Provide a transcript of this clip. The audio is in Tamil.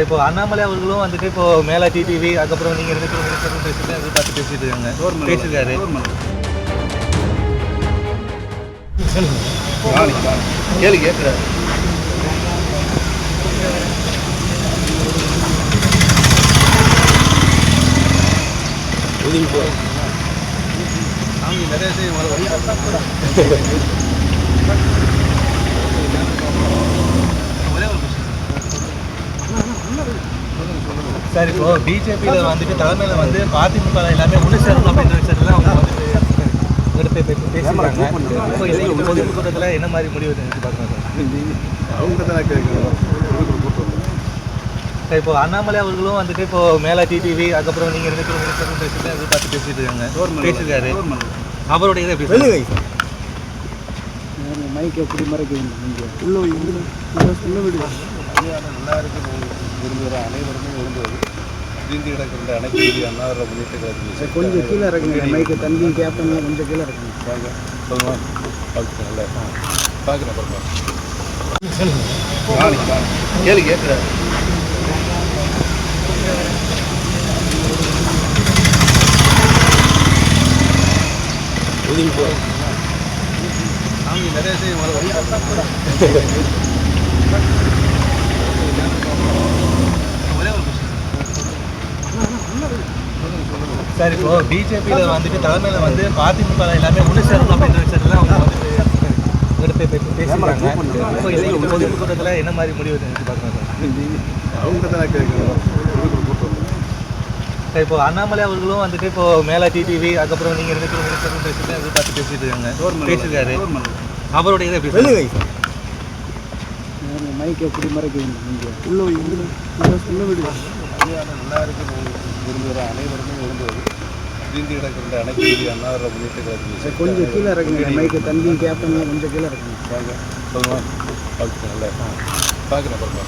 இப்போ அண்ணாமலை அவர்களும் வந்துட்டு இப்போ மேலா டிடிவி அதுக்கப்புறம் நீங்கள் 2 பேரும் பேசிட்டு அதை பார்த்து பேசிட்டு இருக்காங்க பேசியிருக்காரு. கேள்வி கேட்குறாரு. சார் இப்போ பிஜேபியில் வந்துட்டு தலைமையில் வந்து அதிமுக எல்லாமே ஒன்று சேரணும் அப்படின்ற விஷயத்துல அவங்க வந்துட்டு உங்கள்கிட்ட பேசியிருக்காங்க. இப்போ இது பொதுக்கூட்டத்தில் என்ன மாதிரி முடிவு பார்க்குறாங்க அவங்க தான் கேட்கணும். இப்போ அண்ணாமலை அவர்களும் வந்துட்டு இப்போ மேலா டிடிவி அதுக்கப்புறம் நீங்கள் 2 பேரும் பேசிட்டு அதை பார்த்து பேசிட்டு இருக்காங்க பேசியிருக்காரு. அவருடைய இதை எப்படி மைக் எப்படி மறைக்க உள்ள விடு நல்லா இருக்கு விரும்புகிற அனைவருமே விரும்புவது தீண்டி கிடக்கின்ற அனைத்து இந்திய அண்ணா முன்னேற்ற கழகத்தில் கொஞ்சம் கீழே இறக்குங்க. மைக்கு தம்பி கேப்டன் கொஞ்சம் கீழே இறக்குங்க. வாங்க சொல்லுவாங்க பார்த்துக்கோங்கள பார்க்குறேன் பாருங்க கேள்வி கேட்குறாரு. நிறைய சார் இப்போ பிஜேபியில் வந்துட்டு தலைமையில் வந்து அதிமுக எல்லாமே ஒன்று சேரணும் அப்படின்ற விஷயத்துல அவங்க வந்துட்டு உங்கள்கிட்ட பேசியிருக்காங்க. இப்போ இது பொதுக்கூட்டத்தில் என்ன மாதிரி முடிவு பார்க்குறாங்க அவங்க தான் கேட்கணும். இப்போ அண்ணாமலை அவர்களும் வந்துட்டு இப்போ மேலா டிடிவி அதுக்கப்புறம் நீங்கள் 2 பேரும் பேசிட்டு அதை பார்த்து பேசிட்டு இருக்காங்க பேசியிருக்காரு. அவருடைய இதை எப்படி மைக் எப்படி மறைக்க உள்ள விடு நல்லா இருக்கு விரும்புகிற அனைவருமே விரும்புவது தீண்டி கிடக்கின்ற அனைத்து இந்திய அண்ணா முன்னேற்ற கழகத்தில் கொஞ்சம் கீழே இறக்குங்க. மைக்கு தம்பி கேப்டன் கொஞ்சம் கீழே இறக்குங்க. வாங்க சொல்லுவாங்க பார்த்துக்கோங்கள பார்க்குறேன் பாருங்க